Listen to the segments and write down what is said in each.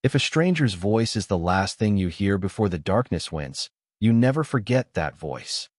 If a stranger's voice is the last thing you hear before the darkness wins, you never forget that voice.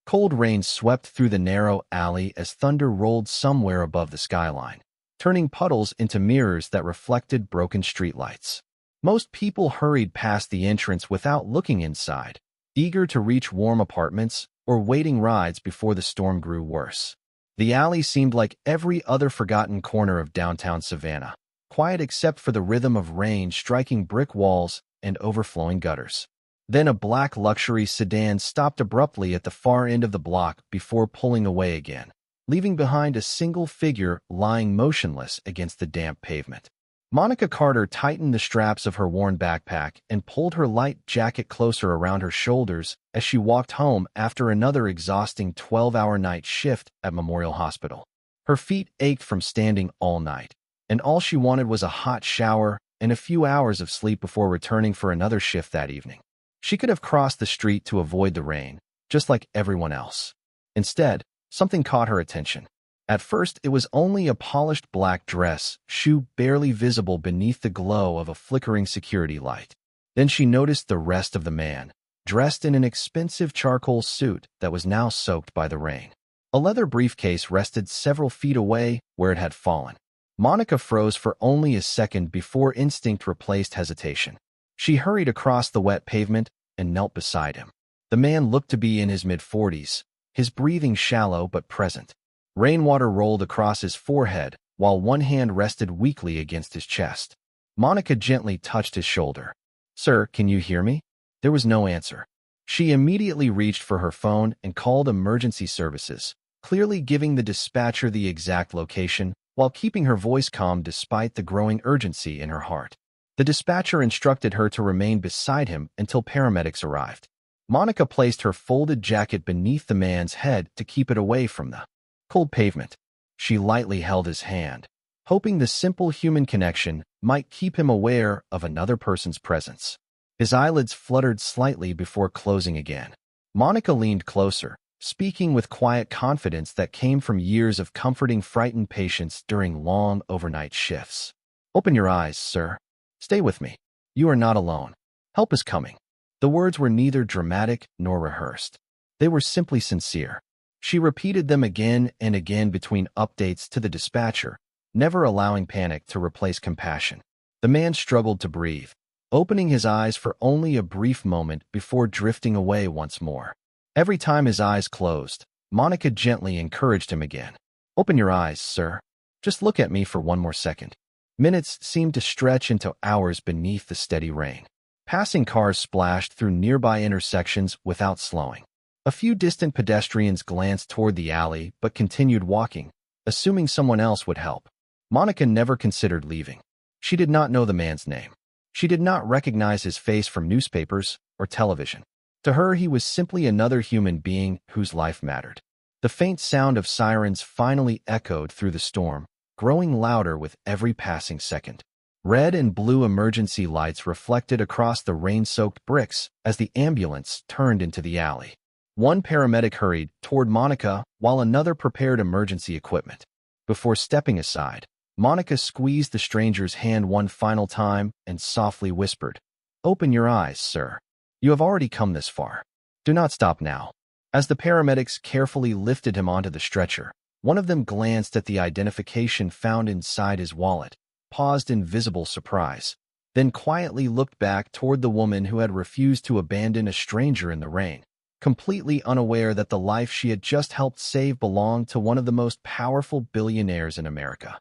Cold rain swept through the narrow alley as thunder rolled somewhere above the skyline, turning puddles into mirrors that reflected broken streetlights. Most people hurried past the entrance without looking inside, eager to reach warm apartments or waiting rides before the storm grew worse. The alley seemed like every other forgotten corner of downtown Savannah, quiet except for the rhythm of rain striking brick walls and overflowing gutters. Then a black luxury sedan stopped abruptly at the far end of the block before pulling away again, leaving behind a single figure lying motionless against the damp pavement. Monica Carter tightened the straps of her worn backpack and pulled her light jacket closer around her shoulders as she walked home after another exhausting 12-hour night shift at Memorial Hospital. Her feet ached from standing all night, and all she wanted was a hot shower and a few hours of sleep before returning for another shift that evening. She could have crossed the street to avoid the rain, just like everyone else. Instead, something caught her attention. At first, it was only a polished black dress, shoe barely visible beneath the glow of a flickering security light. Then she noticed the rest of the man, dressed in an expensive charcoal suit that was now soaked by the rain. A leather briefcase rested several feet away where it had fallen. Monica froze for only a second before instinct replaced hesitation. She hurried across the wet pavement and knelt beside him. The man looked to be in his mid-40s, his breathing shallow but present. Rainwater rolled across his forehead, while one hand rested weakly against his chest. Monica gently touched his shoulder. "Sir, can you hear me?" There was no answer. She immediately reached for her phone and called emergency services, clearly giving the dispatcher the exact location, while keeping her voice calm despite the growing urgency in her heart. The dispatcher instructed her to remain beside him until paramedics arrived. Monica placed her folded jacket beneath the man's head to keep it away from the cold pavement. She lightly held his hand, hoping the simple human connection might keep him aware of another person's presence. His eyelids fluttered slightly before closing again. Monica leaned closer, speaking with quiet confidence that came from years of comforting frightened patients during long overnight shifts. "Open your eyes, sir. Stay with me. You are not alone. Help is coming." The words were neither dramatic nor rehearsed. They were simply sincere. She repeated them again and again between updates to the dispatcher, never allowing panic to replace compassion. The man struggled to breathe, opening his eyes for only a brief moment before drifting away once more. Every time his eyes closed, Monica gently encouraged him again. "Open your eyes, sir. Just look at me for one more second." Minutes seemed to stretch into hours beneath the steady rain. Passing cars splashed through nearby intersections without slowing. A few distant pedestrians glanced toward the alley but continued walking, assuming someone else would help. Monica never considered leaving. She did not know the man's name. She did not recognize his face from newspapers or television. To her, he was simply another human being whose life mattered. The faint sound of sirens finally echoed through the storm, growing louder with every passing second. Red and blue emergency lights reflected across the rain-soaked bricks as the ambulance turned into the alley. One paramedic hurried toward Monica while another prepared emergency equipment. Before stepping aside, Monica squeezed the stranger's hand one final time and softly whispered, "Open your eyes, sir. You have already come this far. Do not stop now." As the paramedics carefully lifted him onto the stretcher, one of them glanced at the identification found inside his wallet, paused in visible surprise, then quietly looked back toward the woman who had refused to abandon a stranger in the rain, completely unaware that the life she had just helped save belonged to one of the most powerful billionaires in America.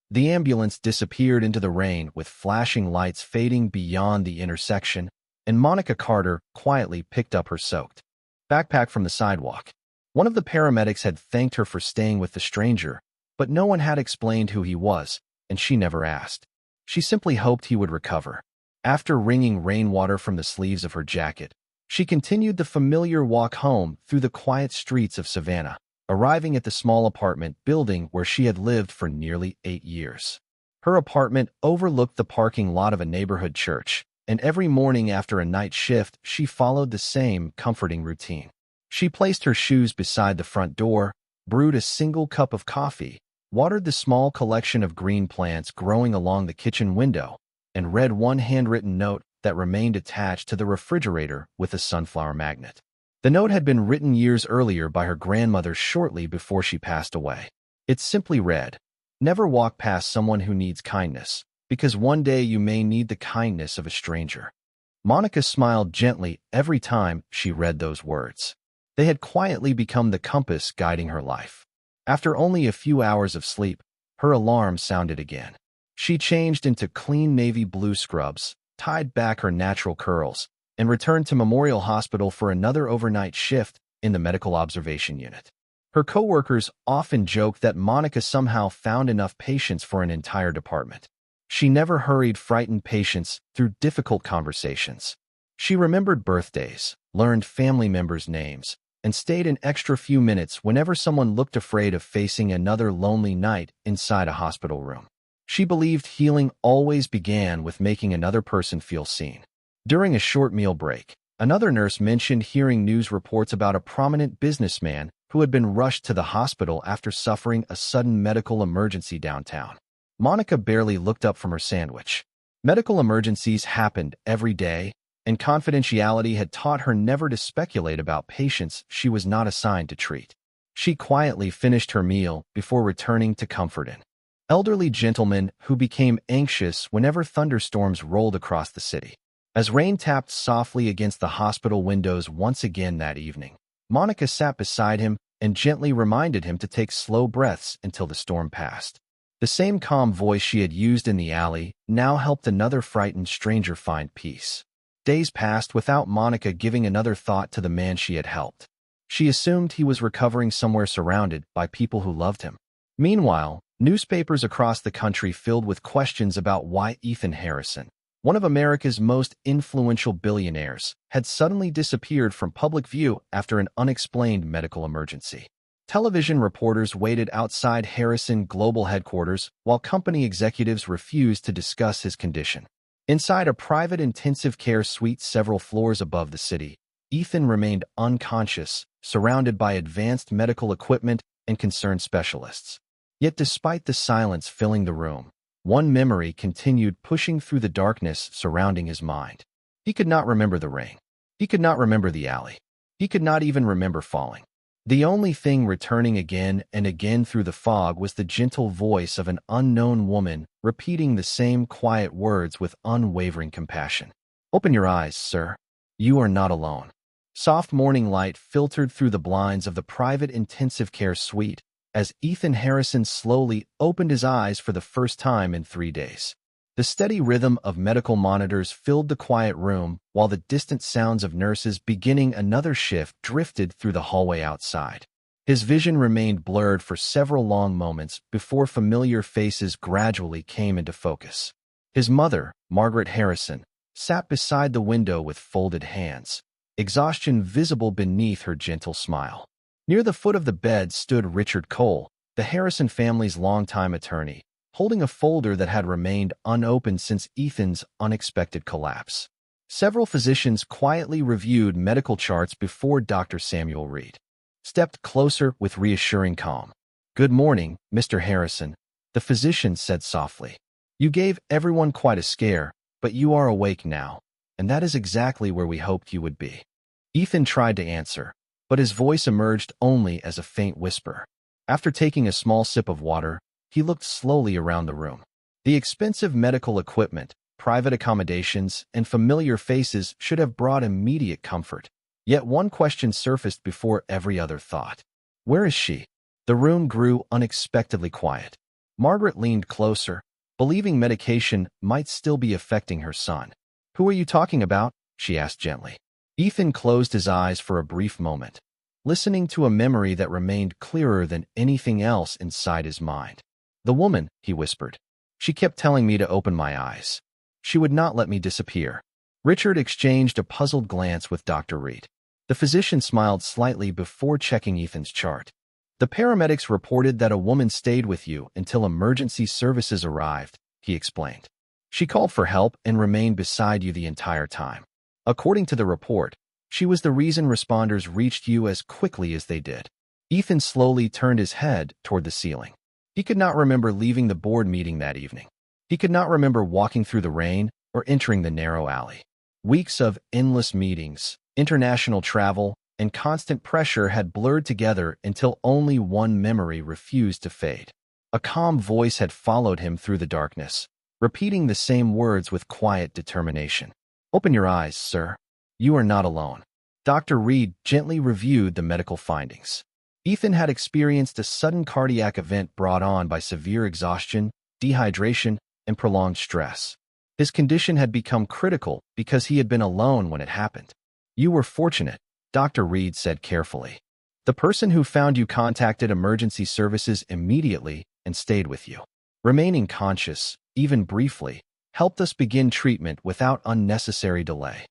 The ambulance disappeared into the rain with flashing lights fading beyond the intersection, and Monica Carter quietly picked up her soaked backpack from the sidewalk. One of the paramedics had thanked her for staying with the stranger, but no one had explained who he was, and she never asked. She simply hoped he would recover. After wringing rainwater from the sleeves of her jacket, she continued the familiar walk home through the quiet streets of Savannah, arriving at the small apartment building where she had lived for nearly 8 years. Her apartment overlooked the parking lot of a neighborhood church, and every morning after a night shift, she followed the same comforting routine. She placed her shoes beside the front door, brewed a single cup of coffee, watered the small collection of green plants growing along the kitchen window, and read one handwritten note that remained attached to the refrigerator with a sunflower magnet. The note had been written years earlier by her grandmother shortly before she passed away. It simply read, "Never walk past someone who needs kindness, because one day you may need the kindness of a stranger." Monica smiled gently every time she read those words. They had quietly become the compass guiding her life. After only a few hours of sleep, her alarm sounded again. She changed into clean navy blue scrubs, tied back her natural curls, and returned to Memorial Hospital for another overnight shift in the medical observation unit. Her coworkers often joked that Monica somehow found enough patients for an entire department. She never hurried frightened patients through difficult conversations. She remembered birthdays, learned family members' names, and stayed an extra few minutes whenever someone looked afraid of facing another lonely night inside a hospital room. She believed healing always began with making another person feel seen. During a short meal break, another nurse mentioned hearing news reports about a prominent businessman who had been rushed to the hospital after suffering a sudden medical emergency downtown. Monica barely looked up from her sandwich. Medical emergencies happened every day, and confidentiality had taught her never to speculate about patients she was not assigned to treat. She quietly finished her meal before returning to comfort an elderly gentleman who became anxious whenever thunderstorms rolled across the city. As rain tapped softly against the hospital windows once again that evening, Monica sat beside him and gently reminded him to take slow breaths until the storm passed. The same calm voice she had used in the alley now helped another frightened stranger find peace. Days passed without Monica giving another thought to the man she had helped. She assumed he was recovering somewhere surrounded by people who loved him. Meanwhile, newspapers across the country filled with questions about why Ethan Harrison, one of America's most influential billionaires, had suddenly disappeared from public view after an unexplained medical emergency. Television reporters waited outside Harrison Global headquarters while company executives refused to discuss his condition. Inside a private intensive care suite several floors above the city, Ethan remained unconscious, surrounded by advanced medical equipment and concerned specialists. Yet despite the silence filling the room, one memory continued pushing through the darkness surrounding his mind. He could not remember the rain. He could not remember the alley. He could not even remember falling. The only thing returning again and again through the fog was the gentle voice of an unknown woman repeating the same quiet words with unwavering compassion. "Open your eyes, sir. You are not alone." Soft morning light filtered through the blinds of the private intensive care suite as Ethan Harrison slowly opened his eyes for the first time in 3 days. The steady rhythm of medical monitors filled the quiet room while the distant sounds of nurses beginning another shift drifted through the hallway outside. His vision remained blurred for several long moments before familiar faces gradually came into focus. His mother, Margaret Harrison, sat beside the window with folded hands, exhaustion visible beneath her gentle smile. Near the foot of the bed stood Richard Cole, the Harrison family's longtime attorney, holding a folder that had remained unopened since Ethan's unexpected collapse. Several physicians quietly reviewed medical charts before Dr. Samuel Reed stepped closer with reassuring calm. "Good morning, Mr. Harrison," the physician said softly. "You gave everyone quite a scare, but you are awake now, and that is exactly where we hoped you would be." Ethan tried to answer, but his voice emerged only as a faint whisper. After taking a small sip of water, he looked slowly around the room. The expensive medical equipment, private accommodations, and familiar faces should have brought immediate comfort. Yet one question surfaced before every other thought. Where is she? The room grew unexpectedly quiet. Margaret leaned closer, believing medication might still be affecting her son. "Who are you talking about?" she asked gently. Ethan closed his eyes for a brief moment, listening to a memory that remained clearer than anything else inside his mind. "The woman," he whispered. "She kept telling me to open my eyes. She would not let me disappear." Richard exchanged a puzzled glance with Dr. Reed. The physician smiled slightly before checking Ethan's chart. "The paramedics reported that a woman stayed with you until emergency services arrived," he explained. "She called for help and remained beside you the entire time. According to the report, she was the reason responders reached you as quickly as they did." Ethan slowly turned his head toward the ceiling. He could not remember leaving the board meeting that evening. He could not remember walking through the rain or entering the narrow alley. Weeks of endless meetings, international travel, and constant pressure had blurred together until only one memory refused to fade. A calm voice had followed him through the darkness, repeating the same words with quiet determination. "Open your eyes, sir. You are not alone." Dr. Reed gently reviewed the medical findings. Ethan had experienced a sudden cardiac event brought on by severe exhaustion, dehydration, and prolonged stress. His condition had become critical because he had been alone when it happened. "You were fortunate," Dr. Reed said carefully. "The person who found you contacted emergency services immediately and stayed with you. Remaining conscious, even briefly, helped us begin treatment without unnecessary delay."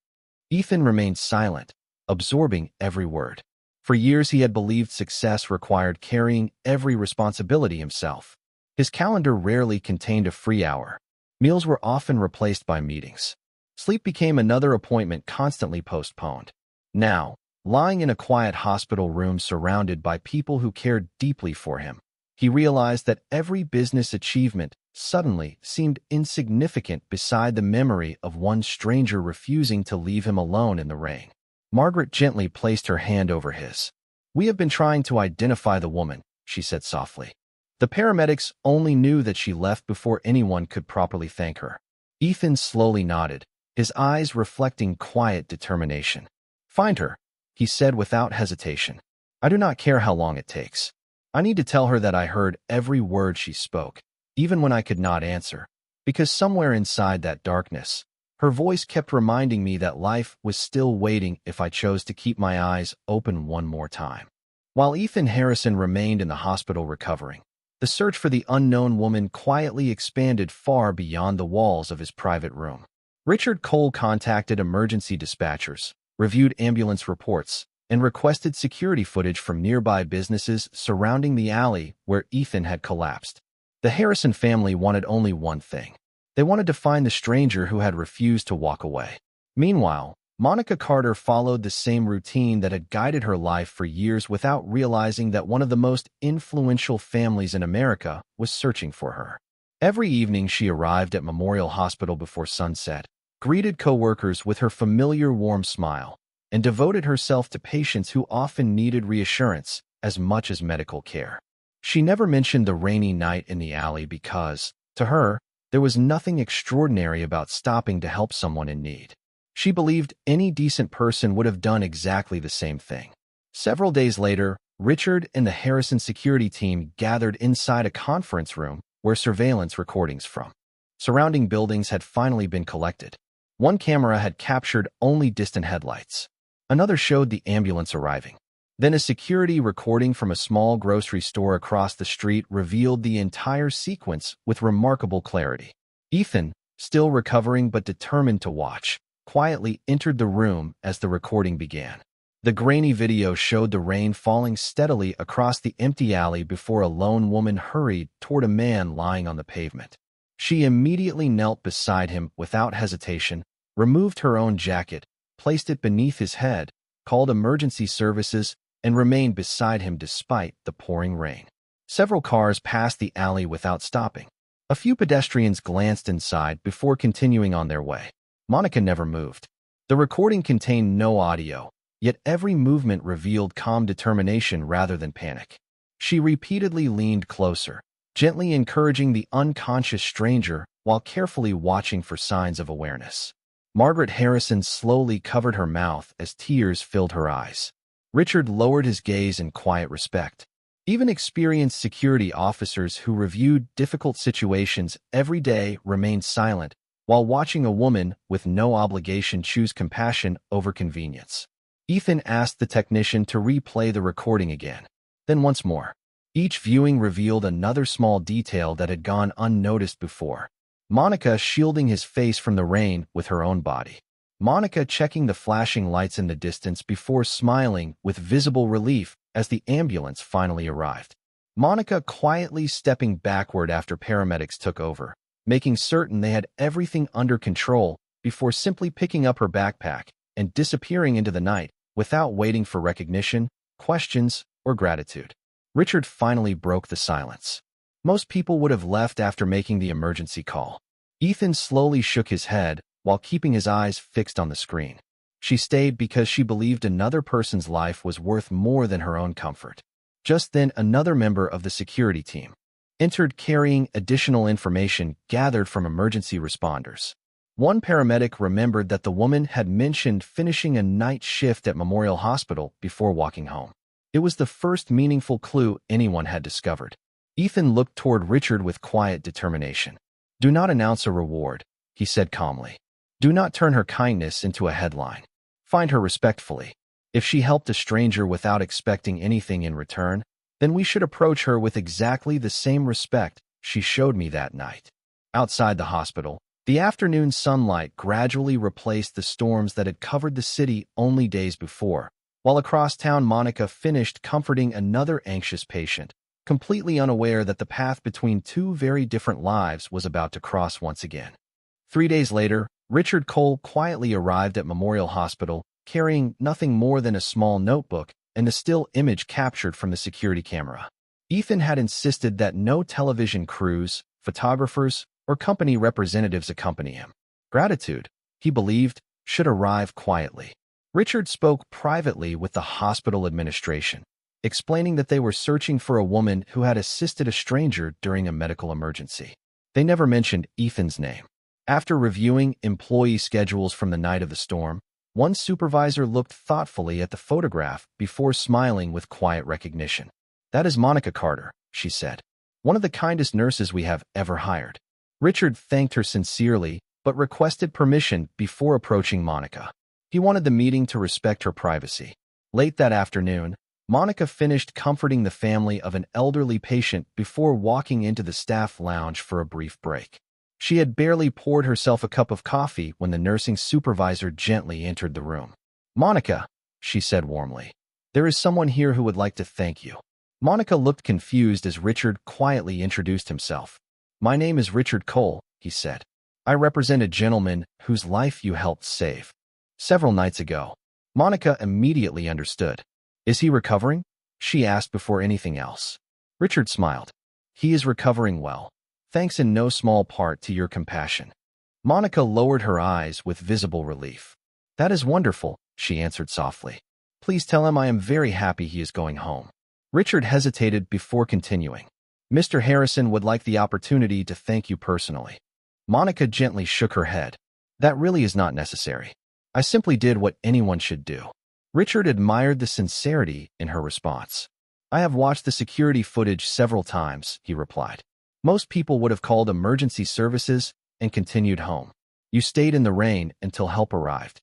Ethan remained silent, absorbing every word. For years he had believed success required carrying every responsibility himself. His calendar rarely contained a free hour. Meals were often replaced by meetings. Sleep became another appointment constantly postponed. Now, lying in a quiet hospital room surrounded by people who cared deeply for him, he realized that every business achievement suddenly seemed insignificant beside the memory of one stranger refusing to leave him alone in the rain. Margaret gently placed her hand over his. "We have been trying to identify the woman," she said softly. "The paramedics only knew that she left before anyone could properly thank her." Ethan slowly nodded, his eyes reflecting quiet determination. "Find her," he said without hesitation. "I do not care how long it takes. I need to tell her that I heard every word she spoke, even when I could not answer, because somewhere inside that darkness, her voice kept reminding me that life was still waiting if I chose to keep my eyes open one more time." While Ethan Harrison remained in the hospital recovering, the search for the unknown woman quietly expanded far beyond the walls of his private room. Richard Cole contacted emergency dispatchers, reviewed ambulance reports, and requested security footage from nearby businesses surrounding the alley where Ethan had collapsed. The Harrison family wanted only one thing. They wanted to find the stranger who had refused to walk away. Meanwhile, Monica Carter followed the same routine that had guided her life for years without realizing that one of the most influential families in America was searching for her. Every evening she arrived at Memorial Hospital before sunset, greeted coworkers with her familiar warm smile, and devoted herself to patients who often needed reassurance as much as medical care. She never mentioned the rainy night in the alley because, to her, there was nothing extraordinary about stopping to help someone in need. She believed any decent person would have done exactly the same thing. Several days later, Richard and the Harrison security team gathered inside a conference room where surveillance recordings from surrounding buildings had finally been collected. One camera had captured only distant headlights. Another showed the ambulance arriving. Then a security recording from a small grocery store across the street revealed the entire sequence with remarkable clarity. Ethan, still recovering but determined to watch, quietly entered the room as the recording began. The grainy video showed the rain falling steadily across the empty alley before a lone woman hurried toward a man lying on the pavement. She immediately knelt beside him without hesitation, removed her own jacket, placed it beneath his head, called emergency services, and remained beside him despite the pouring rain. Several cars passed the alley without stopping. A few pedestrians glanced inside before continuing on their way. Monica never moved. The recording contained no audio, yet every movement revealed calm determination rather than panic. She repeatedly leaned closer, gently encouraging the unconscious stranger while carefully watching for signs of awareness. Margaret Harrison slowly covered her mouth as tears filled her eyes. Richard lowered his gaze in quiet respect. Even experienced security officers who reviewed difficult situations every day remained silent, while watching a woman with no obligation choose compassion over convenience. Ethan asked the technician to replay the recording again. Then once more. Each viewing revealed another small detail that had gone unnoticed before. Monica shielding his face from the rain with her own body. Monica checking the flashing lights in the distance before smiling with visible relief as the ambulance finally arrived. Monica quietly stepping backward after paramedics took over, making certain they had everything under control before simply picking up her backpack and disappearing into the night without waiting for recognition, questions, or gratitude. Richard finally broke the silence. Most people would have left after making the emergency call. Ethan slowly shook his head while keeping his eyes fixed on the screen. She stayed because she believed another person's life was worth more than her own comfort. Just then, another member of the security team entered carrying additional information gathered from emergency responders. One paramedic remembered that the woman had mentioned finishing a night shift at Memorial Hospital before walking home. It was the first meaningful clue anyone had discovered. Ethan looked toward Richard with quiet determination. "Do not announce a reward," he said calmly. "Do not turn her kindness into a headline. Find her respectfully. If she helped a stranger without expecting anything in return, then we should approach her with exactly the same respect she showed me that night." Outside the hospital, the afternoon sunlight gradually replaced the storms that had covered the city only days before, while across town Monica finished comforting another anxious patient, completely unaware that the path between two very different lives was about to cross once again. 3 days later, Richard Cole quietly arrived at Memorial Hospital, carrying nothing more than a small notebook and a still image captured from the security camera. Ethan had insisted that no television crews, photographers, or company representatives accompany him. Gratitude, he believed, should arrive quietly. Richard spoke privately with the hospital administration, explaining that they were searching for a woman who had assisted a stranger during a medical emergency. They never mentioned Ethan's name. After reviewing employee schedules from the night of the storm, one supervisor looked thoughtfully at the photograph before smiling with quiet recognition. "That is Monica Carter," she said. "One of the kindest nurses we have ever hired." Richard thanked her sincerely, but requested permission before approaching Monica. He wanted the meeting to respect her privacy. Late that afternoon, Monica finished comforting the family of an elderly patient before walking into the staff lounge for a brief break. She had barely poured herself a cup of coffee when the nursing supervisor gently entered the room. "Monica," she said warmly, "there is someone here who would like to thank you." Monica looked confused as Richard quietly introduced himself. "My name is Richard Cole," he said. "I represent a gentleman whose life you helped save several nights ago." Monica immediately understood. "Is he recovering?" she asked before anything else. Richard smiled. "He is recovering well, thanks in no small part to your compassion." Monica lowered her eyes with visible relief. "That is wonderful," she answered softly. "Please tell him I am very happy he is going home." Richard hesitated before continuing. "Mr. Harrison would like the opportunity to thank you personally." Monica gently shook her head. "That really is not necessary. I simply did what anyone should do." Richard admired the sincerity in her response. "I have watched the security footage several times," he replied. "Most people would have called emergency services and continued home. You stayed in the rain until help arrived."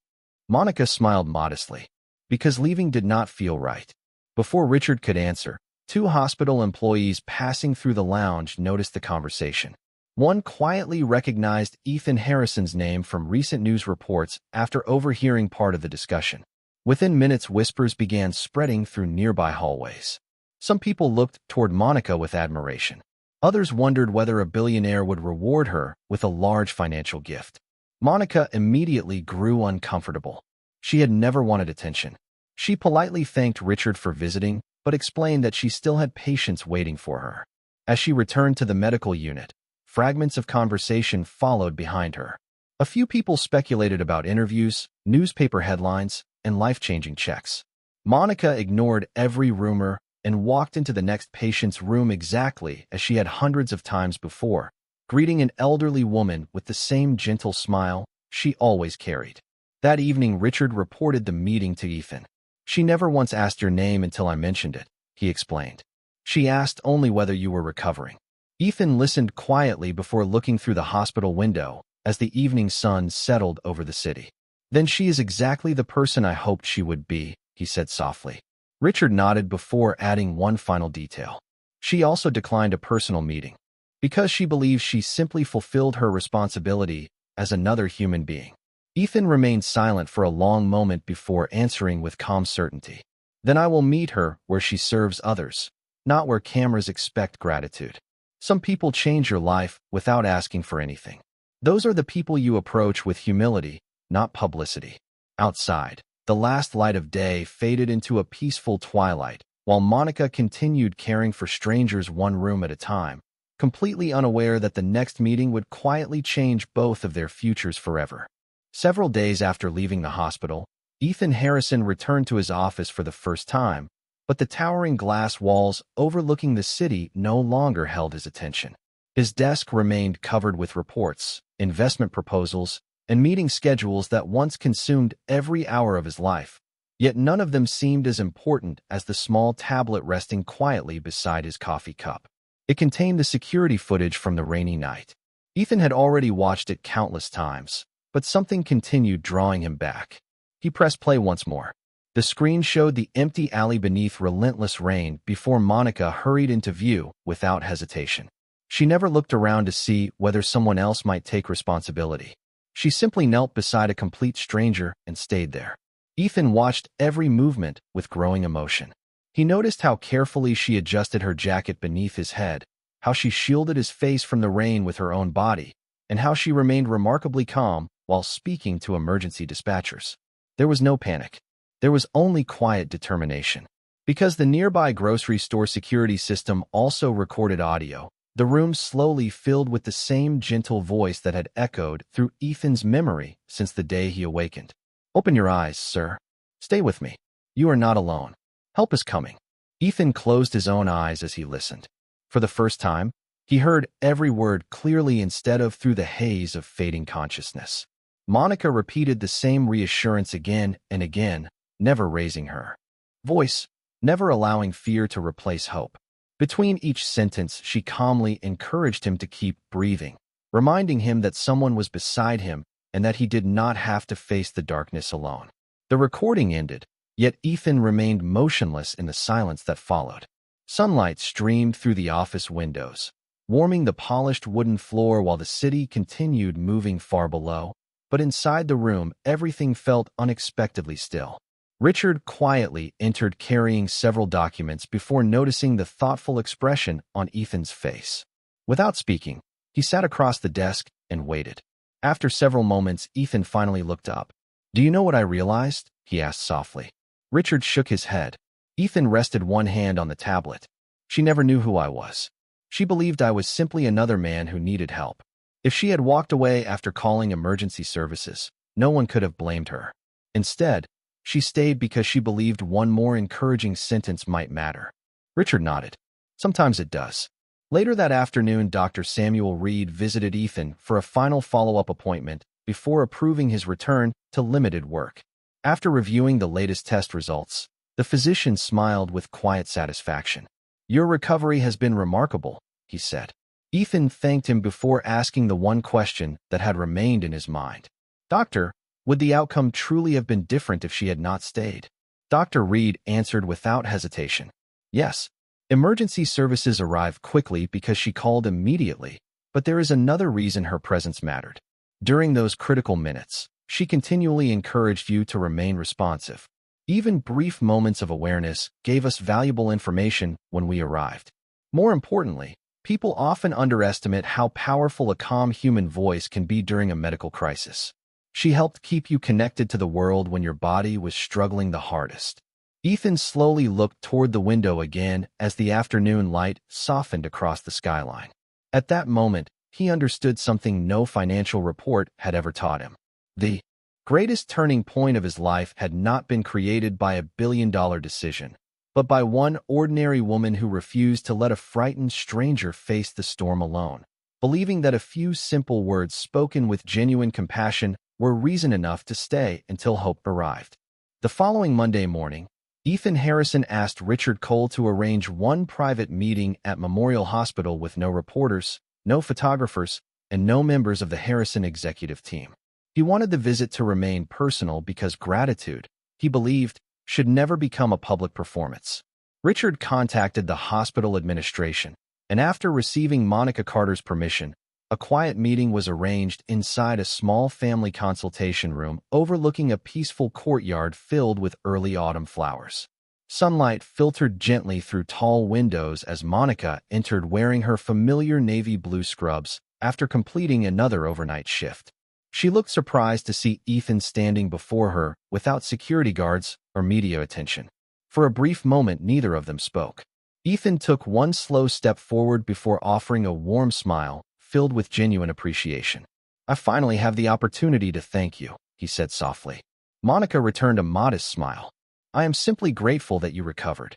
Monica smiled modestly, because leaving did not feel right. Before Richard could answer, two hospital employees passing through the lounge noticed the conversation. One quietly recognized Ethan Harrison's name from recent news reports after overhearing part of the discussion. Within minutes, whispers began spreading through nearby hallways. Some people looked toward Monica with admiration. Others wondered whether a billionaire would reward her with a large financial gift. Monica immediately grew uncomfortable. She had never wanted attention. She politely thanked Richard for visiting, but explained that she still had patients waiting for her. As she returned to the medical unit, fragments of conversation followed behind her. A few people speculated about interviews, newspaper headlines, and life-changing checks. Monica ignored every rumor and walked into the next patient's room exactly as she had hundreds of times before, greeting an elderly woman with the same gentle smile she always carried. That evening, Richard reported the meeting to Ethan. "She never once asked your name until I mentioned it," he explained. "She asked only whether you were recovering." Ethan listened quietly before looking through the hospital window as the evening sun settled over the city. "Then she is exactly the person I hoped she would be," he said softly. Richard nodded before adding one final detail. "She also declined a personal meeting, because she believes she simply fulfilled her responsibility as another human being." Ethan remained silent for a long moment before answering with calm certainty. "Then I will meet her where she serves others, not where cameras expect gratitude." Some people change your life without asking for anything. Those are the people you approach with humility, not publicity. Outside, the last light of day faded into a peaceful twilight, while Monica continued caring for strangers one room at a time. completely unaware that the next meeting would quietly change both of their futures forever. Several days after leaving the hospital, Ethan Harrison returned to his office for the first time, but the towering glass walls overlooking the city no longer held his attention. His desk remained covered with reports, investment proposals, and meeting schedules that once consumed every hour of his life. Yet none of them seemed as important as the small tablet resting quietly beside his coffee cup. It contained the security footage from the rainy night. Ethan had already watched it countless times, but something continued drawing him back. He pressed play once more. The screen showed the empty alley beneath relentless rain before Monica hurried into view without hesitation. She never looked around to see whether someone else might take responsibility. She simply knelt beside a complete stranger and stayed there. Ethan watched every movement with growing emotion. He noticed how carefully she adjusted her jacket beneath his head, how she shielded his face from the rain with her own body, and how she remained remarkably calm while speaking to emergency dispatchers. There was no panic. There was only quiet determination. Because the nearby grocery store security system also recorded audio, the room slowly filled with the same gentle voice that had echoed through Ethan's memory since the day he awakened. "Open your eyes, sir. Stay with me. You are not alone. Help is coming." Ethan closed his own eyes as he listened. For the first time, he heard every word clearly instead of through the haze of fading consciousness. Monica repeated the same reassurance again and again, never raising her voice, never allowing fear to replace hope. Between each sentence, she calmly encouraged him to keep breathing, reminding him that someone was beside him and that he did not have to face the darkness alone. The recording ended, yet Ethan remained motionless in the silence that followed. Sunlight streamed through the office windows, warming the polished wooden floor while the city continued moving far below, but inside the room everything felt unexpectedly still. Richard quietly entered carrying several documents before noticing the thoughtful expression on Ethan's face. Without speaking, he sat across the desk and waited. After several moments, Ethan finally looked up. "Do you know what I realized?" he asked softly. Richard shook his head. Ethan rested one hand on the tablet. "She never knew who I was. She believed I was simply another man who needed help. If she had walked away after calling emergency services, no one could have blamed her. Instead, she stayed because she believed one more encouraging sentence might matter." Richard nodded. "Sometimes it does." Later that afternoon, Dr. Samuel Reed visited Ethan for a final follow-up appointment before approving his return to limited work. After reviewing the latest test results, the physician smiled with quiet satisfaction. "Your recovery has been remarkable," he said. Ethan thanked him before asking the one question that had remained in his mind. "Doctor, would the outcome truly have been different if she had not stayed?" Dr. Reed answered without hesitation. "Yes. Emergency services arrived quickly because she called immediately, but there is another reason her presence mattered. During those critical minutes, she continually encouraged you to remain responsive. Even brief moments of awareness gave us valuable information when we arrived. More importantly, people often underestimate how powerful a calm human voice can be during a medical crisis. She helped keep you connected to the world when your body was struggling the hardest." Ethan slowly looked toward the window again as the afternoon light softened across the skyline. At that moment, he understood something no financial report had ever taught him. The greatest turning point of his life had not been created by a billion-dollar decision, but by one ordinary woman who refused to let a frightened stranger face the storm alone, believing that a few simple words spoken with genuine compassion were reason enough to stay until hope arrived. The following Monday morning, Ethan Harrison asked Richard Cole to arrange one private meeting at Memorial Hospital with no reporters, no photographers, and no members of the Harrison executive team. He wanted the visit to remain personal because gratitude, he believed, should never become a public performance. Richard contacted the hospital administration, and after receiving Monica Carter's permission, a quiet meeting was arranged inside a small family consultation room overlooking a peaceful courtyard filled with early autumn flowers. Sunlight filtered gently through tall windows as Monica entered wearing her familiar navy blue scrubs after completing another overnight shift. She looked surprised to see Ethan standing before her without security guards or media attention. For a brief moment, neither of them spoke. Ethan took one slow step forward before offering a warm smile, filled with genuine appreciation. "I finally have the opportunity to thank you," he said softly. Monica returned a modest smile. "I am simply grateful that you recovered."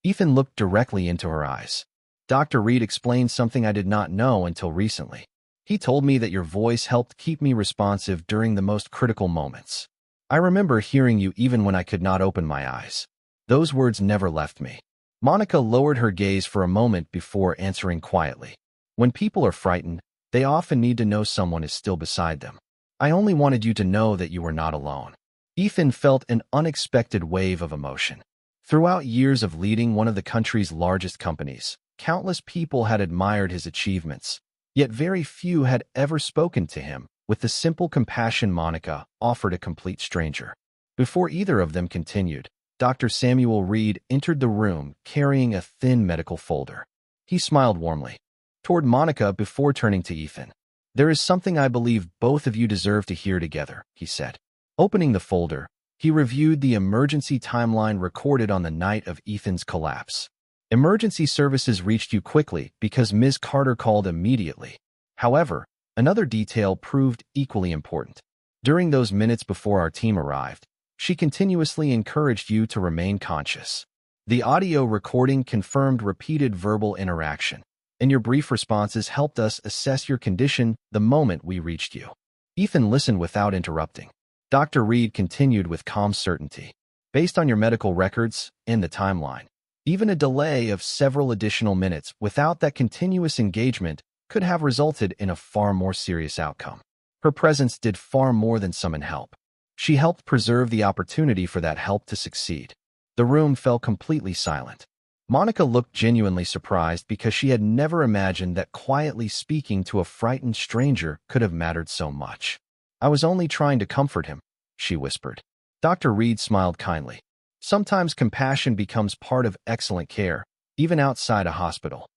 Ethan looked directly into her eyes. "Dr. Reed explained something I did not know until recently. He told me that your voice helped keep me responsive during the most critical moments. I remember hearing you even when I could not open my eyes. Those words never left me." Monica lowered her gaze for a moment before answering quietly. "When people are frightened, they often need to know someone is still beside them. I only wanted you to know that you were not alone." Ethan felt an unexpected wave of emotion. Throughout years of leading one of the country's largest companies, countless people had admired his achievements, yet very few had ever spoken to him with the simple compassion Monica offered a complete stranger. Before either of them continued, Dr. Samuel Reed entered the room carrying a thin medical folder. He smiled warmly toward Monica before turning to Ethan. "There is something I believe both of you deserve to hear together," he said. Opening the folder, he reviewed the emergency timeline recorded on the night of Ethan's collapse. "Emergency services reached you quickly because Ms. Carter called immediately. However, another detail proved equally important. During those minutes before our team arrived, she continuously encouraged you to remain conscious. The audio recording confirmed repeated verbal interaction, and your brief responses helped us assess your condition the moment we reached you." Ethan listened without interrupting. Dr. Reed continued with calm certainty. "Based on your medical records and the timeline, even a delay of several additional minutes without that continuous engagement could have resulted in a far more serious outcome. Her presence did far more than summon help. She helped preserve the opportunity for that help to succeed." The room fell completely silent. Monica looked genuinely surprised because she had never imagined that quietly speaking to a frightened stranger could have mattered so much. "I was only trying to comfort him," she whispered. Dr. Reed smiled kindly. "Sometimes compassion becomes part of excellent care, even outside a hospital."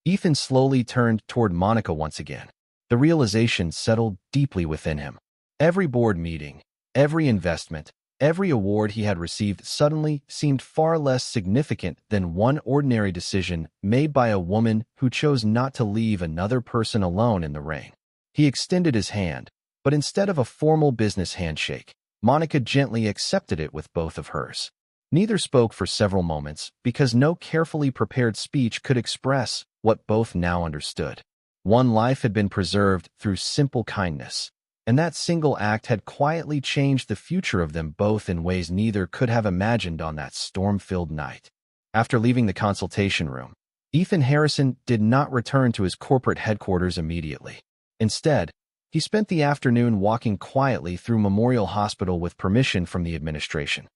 Ethan slowly turned toward Monica once again. The realization settled deeply within him. Every board meeting, every investment, every award he had received suddenly seemed far less significant than one ordinary decision made by a woman who chose not to leave another person alone in the rain. He extended his hand, but instead of a formal business handshake, Monica gently accepted it with both of hers. Neither spoke for several moments because no carefully prepared speech could express what both now understood. One life had been preserved through simple kindness, and that single act had quietly changed the future of them both in ways neither could have imagined on that storm-filled night. After leaving the consultation room, Ethan Harrison did not return to his corporate headquarters immediately. Instead, he spent the afternoon walking quietly through Memorial Hospital with permission from the administration,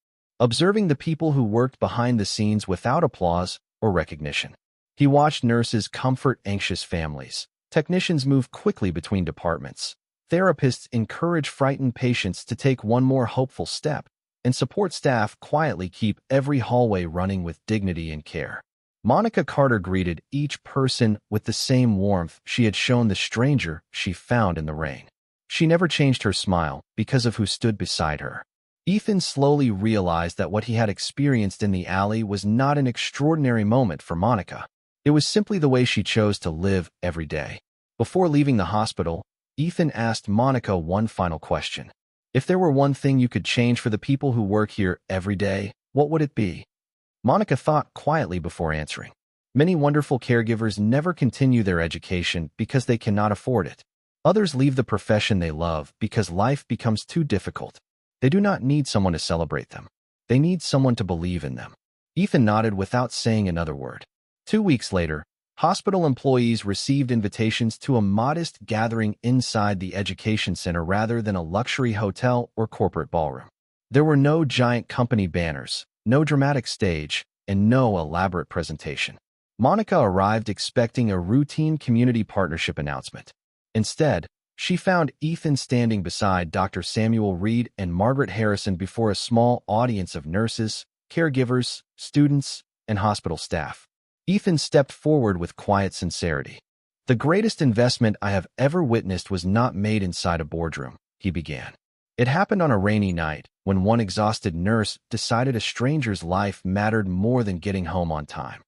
observing the people who worked behind the scenes without applause or recognition. He watched nurses comfort anxious families, technicians move quickly between departments, therapists encourage frightened patients to take one more hopeful step, and support staff quietly keep every hallway running with dignity and care. Monica Carter greeted each person with the same warmth she had shown the stranger she found in the rain. She never changed her smile because of who stood beside her. Ethan slowly realized that what he had experienced in the alley was not an extraordinary moment for Monica. It was simply the way she chose to live every day. Before leaving the hospital, Ethan asked Monica one final question. "If there were one thing you could change for the people who work here every day, what would it be?" Monica thought quietly before answering. "Many wonderful caregivers never continue their education because they cannot afford it. Others leave the profession they love because life becomes too difficult. They do not need someone to celebrate them. They need someone to believe in them." Ethan nodded without saying another word. 2 weeks later, hospital employees received invitations to a modest gathering inside the education center rather than a luxury hotel or corporate ballroom. There were no giant company banners, no dramatic stage, and no elaborate presentation. Monica arrived expecting a routine community partnership announcement. Instead, she found Ethan standing beside Dr. Samuel Reed and Margaret Harrison before a small audience of nurses, caregivers, students, and hospital staff. Ethan stepped forward with quiet sincerity. "The greatest investment I have ever witnessed was not made inside a boardroom," he began. "It happened on a rainy night when one exhausted nurse decided a stranger's life mattered more than getting home on time.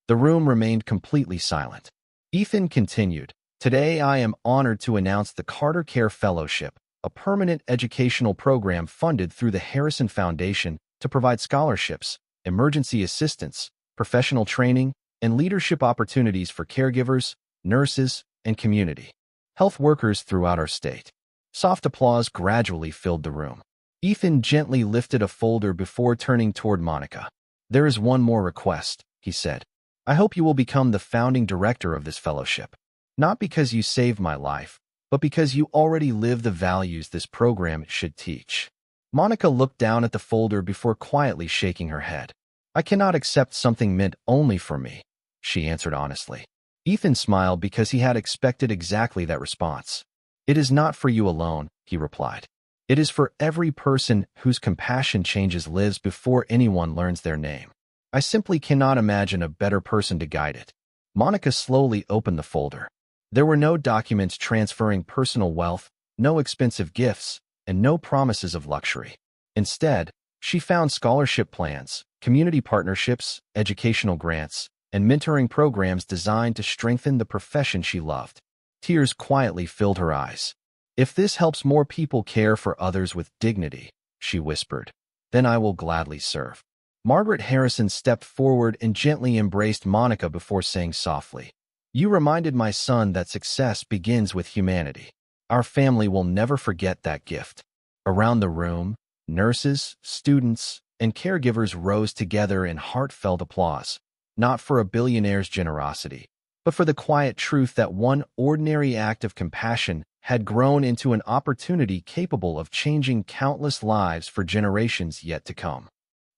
The room remained completely silent. Ethan continued, "Today I am honored to announce the Carter Care Fellowship, a permanent educational program funded through the Harrison Foundation to provide scholarships, emergency assistance, professional training, and leadership opportunities for caregivers, nurses, and community health workers throughout our state." Soft applause gradually filled the room. Ethan gently lifted a folder before turning toward Monica. "There is one more request," he said. "I hope you will become the founding director of this fellowship. Not because you saved my life, but because you already live the values this program should teach." Monica looked down at the folder before quietly shaking her head. "I cannot accept something meant only for me," she answered honestly. Ethan smiled because he had expected exactly that response. "It is not for you alone," he replied. "It is for every person whose compassion changes lives before anyone learns their name. I simply cannot imagine a better person to guide it." Monica slowly opened the folder. There were no documents transferring personal wealth, no expensive gifts, and no promises of luxury. Instead, she found scholarship plans, community partnerships, educational grants, and mentoring programs designed to strengthen the profession she loved. Tears quietly filled her eyes. "If this helps more people care for others with dignity," she whispered, "then I will gladly serve." Margaret Harrison stepped forward and gently embraced Monica before saying softly, "You reminded my son that success begins with humanity. Our family will never forget that gift." Around the room, nurses, students, and caregivers rose together in heartfelt applause, not for a billionaire's generosity, but for the quiet truth that one ordinary act of compassion had grown into an opportunity capable of changing countless lives for generations yet to come.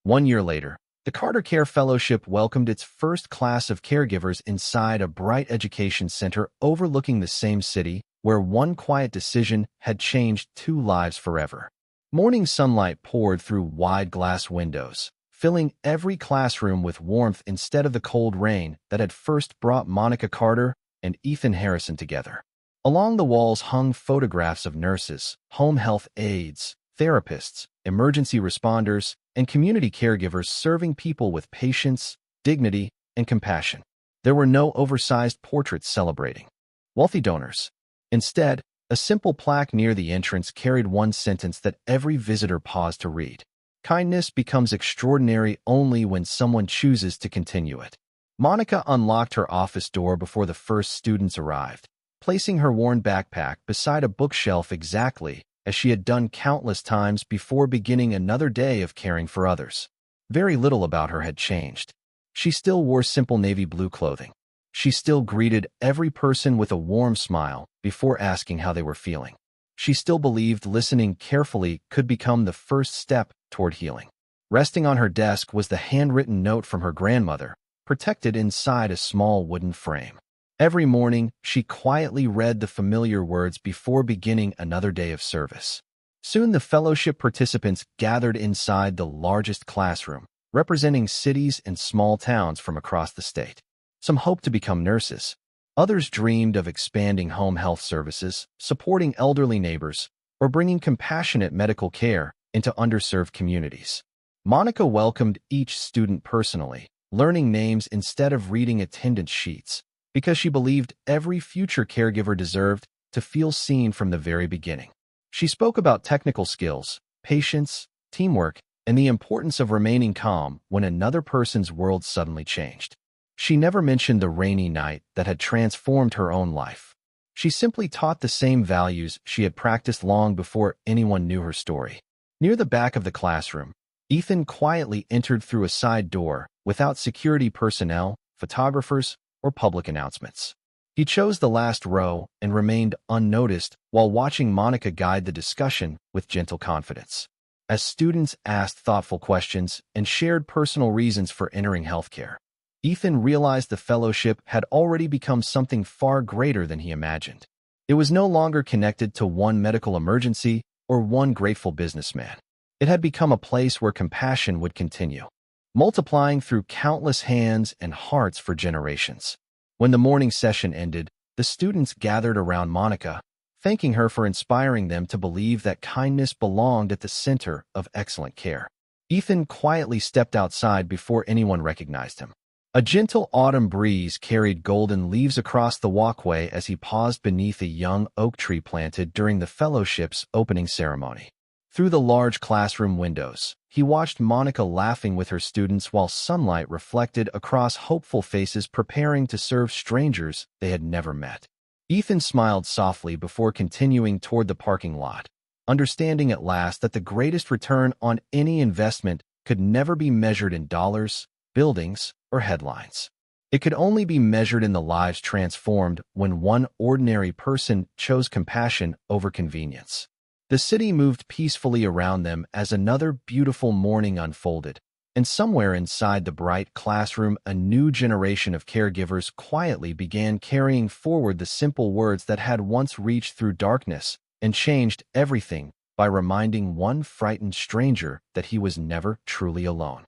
1 year later, the Carter Care Fellowship welcomed its first class of caregivers inside a bright education center overlooking the same city where one quiet decision had changed 2 lives forever. Morning sunlight poured through wide glass windows, filling every classroom with warmth instead of the cold rain that had first brought Monica Carter and Ethan Harrison together. Along the walls hung photographs of nurses, home health aides, therapists, emergency responders, and community caregivers serving people with patience, dignity, and compassion. There were no oversized portraits celebrating wealthy donors. Instead, a simple plaque near the entrance carried one sentence that every visitor paused to read: "Kindness becomes extraordinary only when someone chooses to continue it." Monica unlocked her office door before the first students arrived, placing her worn backpack beside a bookshelf exactly as she had done countless times before beginning another day of caring for others. Very little about her had changed. She still wore simple navy blue clothing. She still greeted every person with a warm smile before asking how they were feeling. She still believed listening carefully could become the first step toward healing. Resting on her desk was the handwritten note from her grandmother, protected inside a small wooden frame. Every morning, she quietly read the familiar words before beginning another day of service. Soon the fellowship participants gathered inside the largest classroom, representing cities and small towns from across the state. Some hoped to become nurses. Others dreamed of expanding home health services, supporting elderly neighbors, or bringing compassionate medical care into underserved communities. Monica welcomed each student personally, learning names instead of reading attendance sheets, because she believed every future caregiver deserved to feel seen from the very beginning. She spoke about technical skills, patience, teamwork, and the importance of remaining calm when another person's world suddenly changed. She never mentioned the rainy night that had transformed her own life. She simply taught the same values she had practiced long before anyone knew her story. Near the back of the classroom, Ethan quietly entered through a side door without security personnel, photographers, or public announcements. He chose the last row and remained unnoticed while watching Monica guide the discussion with gentle confidence. As students asked thoughtful questions and shared personal reasons for entering healthcare, Ethan realized the fellowship had already become something far greater than he imagined. It was no longer connected to one medical emergency or one grateful businessman. It had become a place where compassion would continue, multiplying through countless hands and hearts for generations. When the morning session ended, the students gathered around Monica, thanking her for inspiring them to believe that kindness belonged at the center of excellent care. Ethan quietly stepped outside before anyone recognized him. A gentle autumn breeze carried golden leaves across the walkway as he paused beneath a young oak tree planted during the fellowship's opening ceremony. Through the large classroom windows, he watched Monica laughing with her students while sunlight reflected across hopeful faces preparing to serve strangers they had never met. Ethan smiled softly before continuing toward the parking lot, understanding at last that the greatest return on any investment could never be measured in dollars, buildings, or headlines. It could only be measured in the lives transformed when one ordinary person chose compassion over convenience. The city moved peacefully around them as another beautiful morning unfolded, and somewhere inside the bright classroom, a new generation of caregivers quietly began carrying forward the simple words that had once reached through darkness and changed everything by reminding one frightened stranger that he was never truly alone.